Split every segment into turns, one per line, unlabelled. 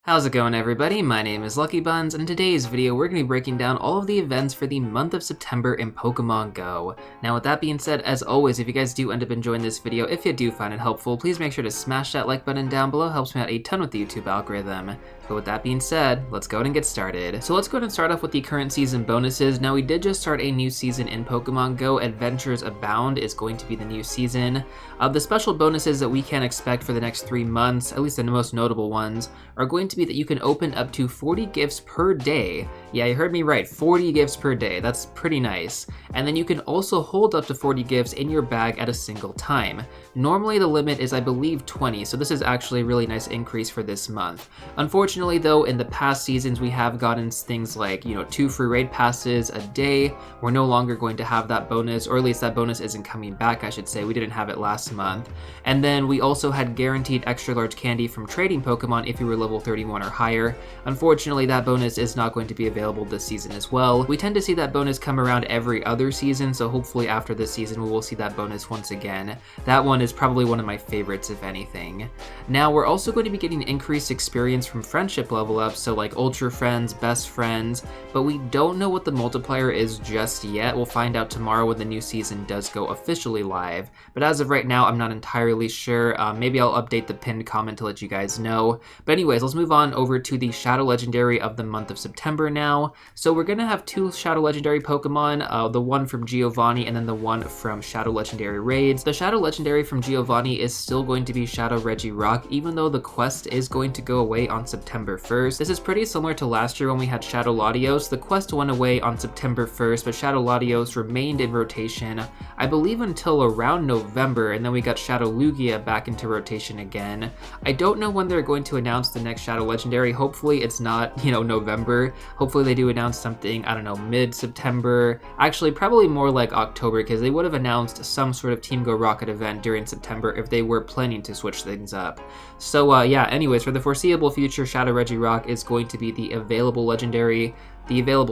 How's it going, everybody? My name is LuckyBunz, and in today's video we're going to be breaking down all of the events for the month of September in Pokemon Go. Now with that being said, as always, if you guys do end up enjoying this video, if you do find it helpful, please make sure to smash that like button down below. It helps me out a ton with the YouTube algorithm. But with that being said, let's go ahead and get started. So let's go ahead and start off with the current season bonuses. Now we did just start a new season in Pokemon Go. Adventures Abound is going to be the new season. The special bonuses that we can expect for the next 3 months, at least the most notable ones, are going to be that you can open up to 40 gifts per day. Yeah, you heard me right, 40 gifts per day. That's pretty nice. And then you can also hold up to 40 gifts in your bag at a single time. Normally the limit is, I believe, 20, so this is actually a really nice increase for this month. Unfortunately though, in the past seasons we have gotten things like, 2 free raid passes a day. We're no longer going to have that bonus, or at least that bonus isn't coming back, I should say. We didn't have it last month. And then we also had guaranteed extra large candy from trading Pokemon if you were level 31 or higher. Unfortunately, that bonus is not going to be available this season as well. We tend to see that bonus come around every other season, so hopefully after this season we will see that bonus once again. That one is probably one of my favorites, if anything. Now, we're also going to be getting increased experience from friendship level ups, so like Ultra Friends, Best Friends, but we don't know what the multiplier is just yet. We'll find out tomorrow when the new season does go officially live, but as of right now, I'm not entirely sure. Maybe I'll update the pinned comment to let you guys know. But anyways, let's move on over to the Shadow Legendary of the month of September now. So we're gonna have 2 Shadow Legendary Pokemon, the one from Giovanni and then the one from Shadow Legendary Raids. The Shadow Legendary from Giovanni is still going to be Shadow Regirock, even though the quest is going to go away on September 1st. This is pretty similar to last year when we had Shadow Latios. The quest went away on September 1st, but Shadow Latios remained in rotation, I believe, until around November, and then we got Shadow Lugia back into rotation again. I don't know when they're going to announce the next Shadow Legendary. Hopefully it's not, November. Hopefully they do announce something, I don't know, mid-September. Actually, probably more like October, because they would have announced some sort of Team Go Rocket event during September if they were planning to switch things up. So yeah, anyways, for the foreseeable future, Shadow Regirock is going to be the available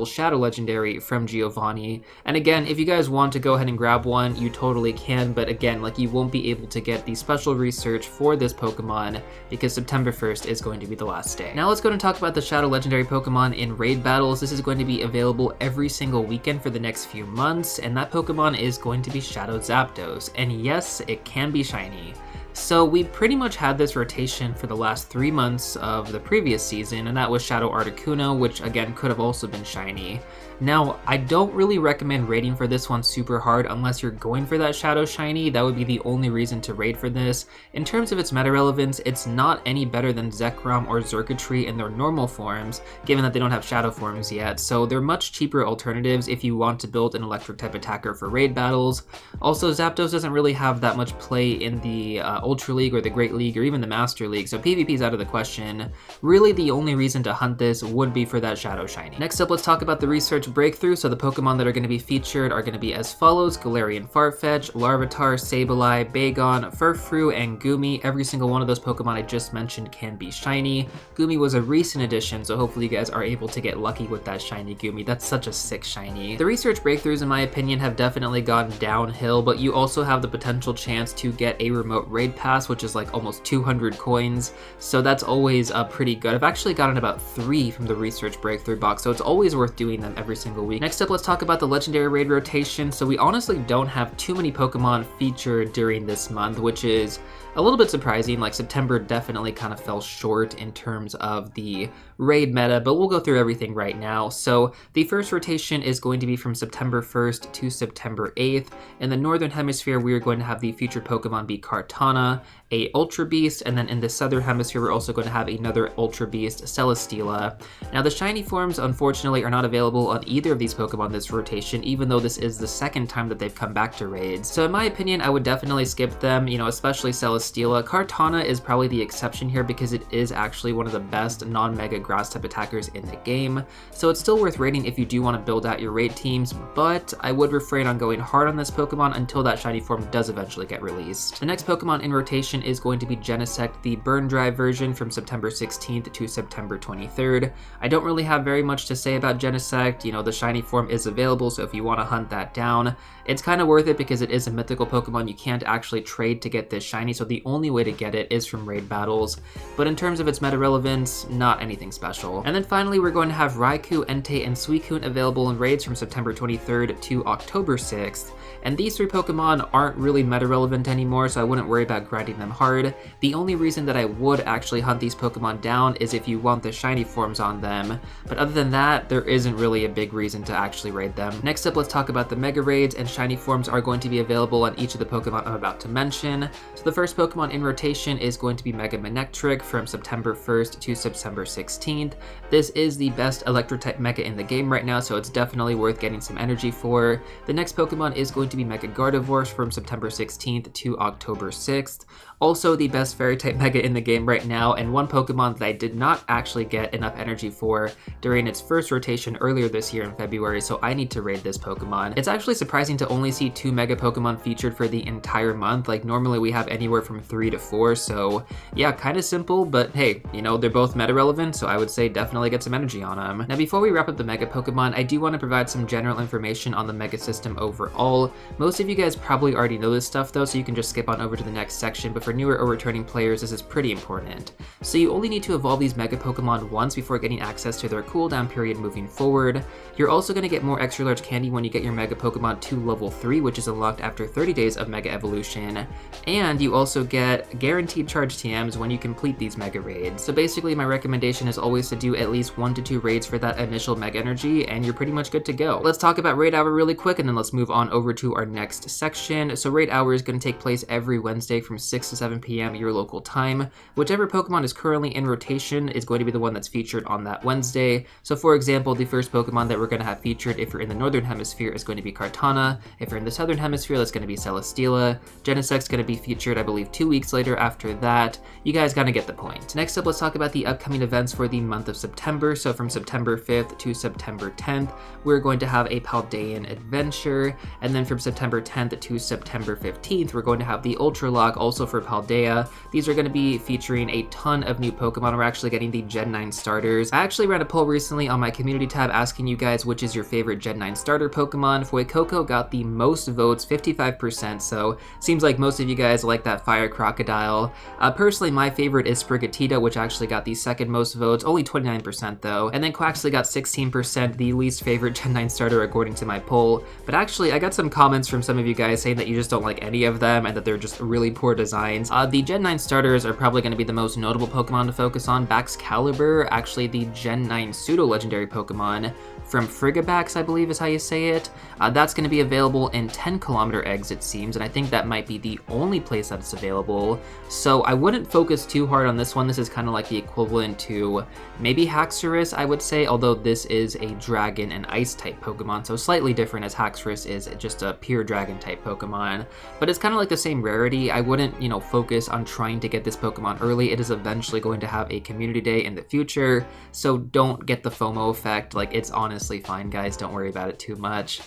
Shadow Legendary from Giovanni. And again, if you guys want to go ahead and grab one, you totally can, but again, you won't be able to get the special research for this Pokemon because September 1st is going to be the last day. Now let's go and talk about the Shadow Legendary Pokemon in raid battles. This is going to be available every single weekend for the next few months, and that Pokemon is going to be Shadow Zapdos. And yes, it can be shiny. So we pretty much had this rotation for the last 3 months of the previous season, and that was Shadow Articuno, which again could have also been shiny. Now, I don't really recommend raiding for this one super hard unless you're going for that Shadow Shiny. That would be the only reason to raid for this. In terms of its meta relevance, it's not any better than Zekrom or Xurkitree in their normal forms, given that they don't have Shadow forms yet, so they're much cheaper alternatives if you want to build an electric type attacker for raid battles. Also, Zapdos doesn't really have that much play in the Ultra League or the Great League or even the Master League, so PvP is out of the question. Really, the only reason to hunt this would be for that Shadow Shiny. Next up, let's talk about the research breakthrough. So the Pokemon that are going to be featured are going to be as follows: Galarian Farfetch, Larvitar, Sableye, Bagon, Furfrou, and Goomy. Every single one of those Pokemon I just mentioned can be shiny. Goomy was a recent addition, so hopefully you guys are able to get lucky with that shiny Goomy. That's such a sick shiny. The research breakthroughs, in my opinion, have definitely gone downhill, but you also have the potential chance to get a remote raid pass, which is like almost 200 coins, so that's always pretty good. I've actually gotten about 3 from the research breakthrough box, so it's always worth doing them every single week. Next up, let's talk about the legendary raid rotation. So we honestly don't have too many Pokemon featured during this month, which is a little bit surprising. Like, September definitely kind of fell short in terms of the raid meta, but we'll go through everything right now. So the first rotation is going to be from September 1st to September 8th. In the Northern Hemisphere, we are going to have the featured Pokemon be Kartana, a Ultra Beast, and then in the Southern Hemisphere, we're also going to have another Ultra Beast, Celesteela. Now, the shiny forms, unfortunately, are not available on either of these Pokemon this rotation, even though this is the second time that they've come back to raids. So in my opinion, I would definitely skip them, especially Celesteela. Kartana is probably the exception here because it is actually one of the best non-mega grass type attackers in the game. So it's still worth raiding if you do want to build out your raid teams, but I would refrain on going hard on this Pokemon until that shiny form does eventually get released. The next Pokemon in rotation is going to be Genesect, the Burn Dry version, from September 16th to September 23rd. I don't really have very much to say about Genesect. The shiny form is available, so if you want to hunt that down, it's kind of worth it because it is a mythical Pokemon. You can't actually trade to get this shiny, so the the only way to get it is from raid battles, but in terms of its meta relevance, not anything special. And then finally, we're going to have Raikou, Entei, and Suicune available in raids from September 23rd to October 6th. And these 3 Pokemon aren't really meta relevant anymore, so I wouldn't worry about grinding them hard. The only reason that I would actually hunt these Pokemon down is if you want the shiny forms on them, but other than that, there isn't really a big reason to actually raid them. Next up, let's talk about the Mega Raids, and shiny forms are going to be available on each of the Pokemon I'm about to mention. So the first Pokemon in rotation is going to be Mega Manectric from September 1st to September 16th. This is the best Electro-type Mega in the game right now, so it's definitely worth getting some energy for. The next Pokemon is going to be Mega Gardevoir from September 16th to October 6th. Also the best Fairy-type Mega in the game right now, and one Pokemon that I did not actually get enough energy for during its first rotation earlier this year in February, so I need to raid this Pokemon. It's actually surprising to only see 2 Mega Pokemon featured for the entire month. Like, normally we have anywhere from 3 to 4, so yeah, kind of simple, but hey, you know, they're both meta relevant, so I would say definitely get some energy on them. Now, before we wrap up the Mega Pokemon, I do want to provide some general information on the Mega system overall. Most of you guys probably already know this stuff though, so you can just skip on over to the next section, but for newer or returning players, this is pretty important. So you only need to evolve these Mega Pokemon once before getting access to their cooldown period moving forward. You're also going to get more extra large candy when you get your Mega Pokemon to level 3, which is unlocked after 30 days of Mega Evolution, and you also get guaranteed charge TMs when you complete these Mega Raids. So basically my recommendation is always to do at least 1 to 2 raids for that initial Mega Energy, and you're pretty much good to go. Let's talk about Raid Hour really quick, and then let's move on over to our next section. So Raid Hour is going to take place every Wednesday from 6 to 7 p.m. your local time. Whichever Pokemon is currently in rotation is going to be the one that's featured on that Wednesday. So for example, the first Pokemon that we're going to have featured if you're in the Northern Hemisphere is going to be Kartana. If you're in the Southern Hemisphere, that's going to be Celesteela. Genesect's going to be featured, I believe, 2 weeks later after that. You guys gotta get the point. Next up, let's talk about the upcoming events for the month of September. So from September 5th to September 10th, we're going to have a Paldean Adventure. And then from September 10th to September 15th, we're going to have the Ultra Lock, also for Paldea. These are going to be featuring a ton of new Pokemon. We're actually getting the Gen 9 starters. I actually ran a poll recently on my community tab asking you guys which is your favorite Gen 9 starter Pokemon. Fuecoco got the most votes, 55%, so seems like most of you guys like that Fire Crocodile. Personally, my favorite is Sprigatito, which actually got the second most votes, only 29% though. And then Quaxley got 16%, the least favorite Gen 9 starter according to my poll. But actually, I got some comments from some of you guys saying that you just don't like any of them and that they're just really poor designs. The Gen 9 starters are probably going to be the most notable Pokemon to focus on. Baxcalibur, actually the Gen 9 pseudo-legendary Pokemon from Frigibax, I believe is how you say it. That's going to be available in 10-kilometer eggs, it seems, and I think that might be the only place that it's available. So I wouldn't focus too hard on this one. This is kind of like the equivalent to maybe Haxorus, I would say, although this is a dragon and ice type Pokemon, so slightly different, as Haxorus is just a pure dragon type Pokemon. But it's kind of like the same rarity. I wouldn't, you know, focus on trying to get this Pokemon early. It is eventually going to have a community day in the future, so don't get the FOMO effect. Like, it's honestly fine, guys. Don't worry about it too much.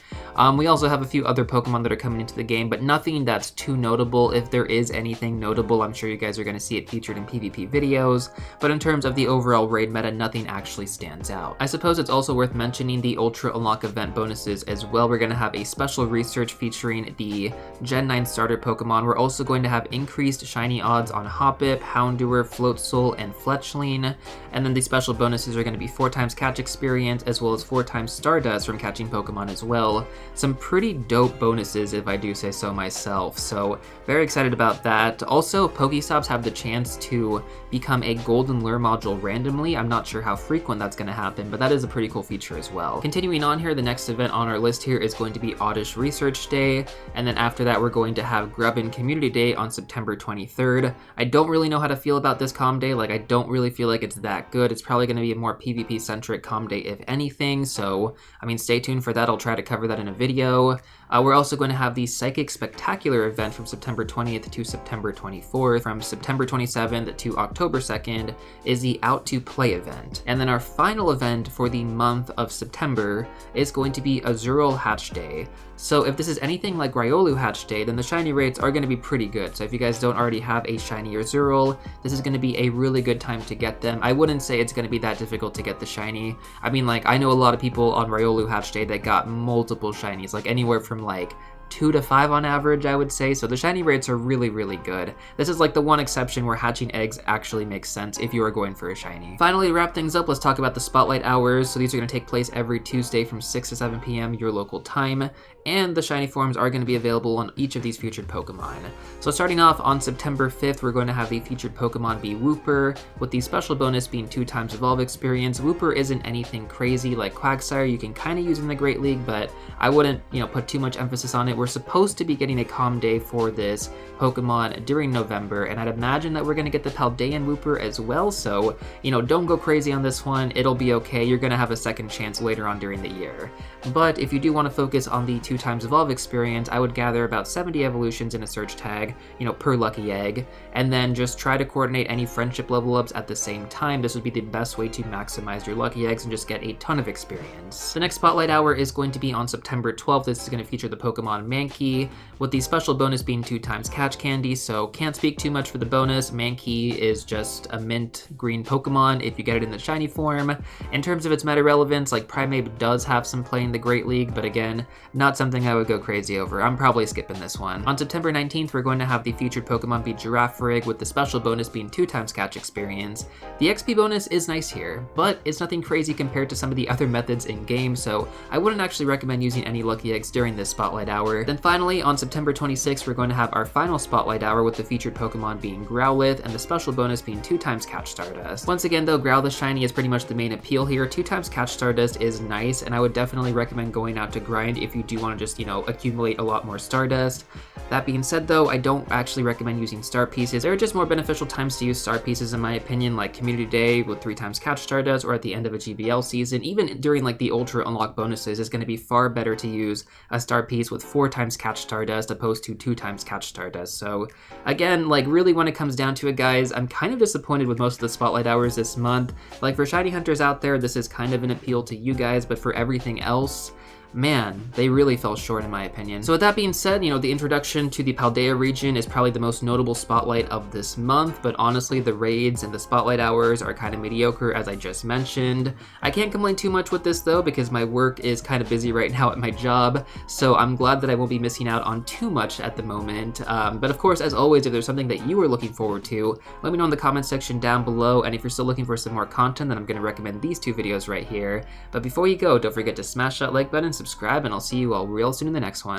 We also have a few other Pokemon that are coming into the game, but nothing that's too notable. If there is anything notable, I'm sure you guys are going to see it featured in PvP videos, but in terms of the overall raid meta, nothing actually stands out. I suppose it's also worth mentioning the Ultra Unlock event bonuses as well. We're going to have a special research featuring the Gen 9 starter Pokemon. We're also going to have increased shiny odds on Hoppip, Houndour, Floatzel, and Fletchling, and then the special bonuses are going to be 4 times catch experience as well as 4 times Stardust from catching Pokemon as well. Some pretty dope bonuses, if I do say so myself, so very excited about that. Also, Pokestops have the chance to become a Golden Lure module randomly. I'm not sure how frequent that's going to happen, but that is a pretty cool feature as well. Continuing on here, the next event on our list here is going to be Oddish Research Day, and then after that we're going to have Grubbin Community Day on September 23rd. I don't really know how to feel about this comm day. Like, I don't really feel like it's that good. It's probably going to be a more PvP centric comm day if anything, so I mean, stay tuned for that. I'll try to cover that in a video. We're also going to have the Psychic Spectacular event from September 20th to September 24th. From September 27th to October 2nd is the Out to Play event. And then our final event for the month of September is going to be Azurill Hatch Day. So if this is anything like Riolu Hatch Day, then the shiny rates are going to be pretty good. So if you guys don't already have a shiny Azurill, this is going to be a really good time to get them. I wouldn't say it's going to be that difficult to get the shiny. I mean, like, I know a lot of people on Riolu Hatch Day that got multiple shinies, like anywhere from like 2 to 5 on average, I would say, so the shiny rates are really, really good. This is like the one exception where hatching eggs actually makes sense if you are going for a shiny. Finally, to wrap things up, let's talk about the spotlight hours. So these are going to take place every Tuesday from 6 to 7 p.m. your local time, and the shiny forms are going to be available on each of these featured Pokemon. So starting off on September 5th, we're going to have the featured Pokemon be Wooper, with the special bonus being 2x Evolve experience. Wooper isn't anything crazy like Quagsire. You can kind of use in the Great League, but I wouldn't, put too much emphasis on it. We're supposed to be getting a calm day for this Pokemon during November, and I'd imagine that we're going to get the Paldean Wooper as well, so, don't go crazy on this one. It'll be okay. You're going to have a second chance later on during the year. But if you do want to focus on the 2x Evolve experience, I would gather about 70 evolutions in a search tag, per lucky egg, and then just try to coordinate any friendship level ups at the same time. This would be the best way to maximize your lucky eggs and just get a ton of experience. The next spotlight hour is going to be on September 12th. This is going to feature the Pokemon Mankey, with the special bonus being 2x Catch Candy, so can't speak too much for the bonus. Mankey is just a mint green Pokemon if you get it in the shiny form. In terms of its meta relevance, like Primeape does have some play in the Great League, but again, not something I would go crazy over. I'm probably skipping this one. On September 19th, we're going to have the featured Pokemon be Girafarig, with the special bonus being 2x Catch Experience. The XP bonus is nice here, but it's nothing crazy compared to some of the other methods in game, so I wouldn't actually recommend using any lucky eggs during this spotlight hour. Then finally, on September 26th, we're going to have our final spotlight hour with the featured Pokemon being Growlithe and the special bonus being 2x Catch Stardust. Once again though, Growlithe shiny is pretty much the main appeal here. 2x Catch Stardust is nice, and I would definitely recommend going out to grind if you do want to just, accumulate a lot more Stardust. That being said though, I don't actually recommend using star pieces. There are just more beneficial times to use star pieces in my opinion, like Community Day with 3x Catch Stardust, or at the end of a GBL season. Even during like the Ultra Unlock bonuses, it's going to be far better to use a star piece with 4x Catch Stardust opposed to 2x Catch Stardust. So again, like really when it comes down to it guys, I'm kind of disappointed with most of the spotlight hours this month. Like for shiny hunters out there, this is kind of an appeal to you guys, but for everything else, man, they really fell short in my opinion. So with that being said, the introduction to the Paldea region is probably the most notable spotlight of this month, but honestly the raids and the spotlight hours are kind of mediocre as I just mentioned. I can't complain too much with this though because my work is kind of busy right now at my job, so I'm glad that I won't be missing out on too much at the moment. But of course, as always, if there's something that you are looking forward to, let me know in the comment section down below, and if you're still looking for some more content, then I'm going to recommend these two videos right here. But before you go, don't forget to smash that like button, subscribe, and I'll see you all real soon in the next one.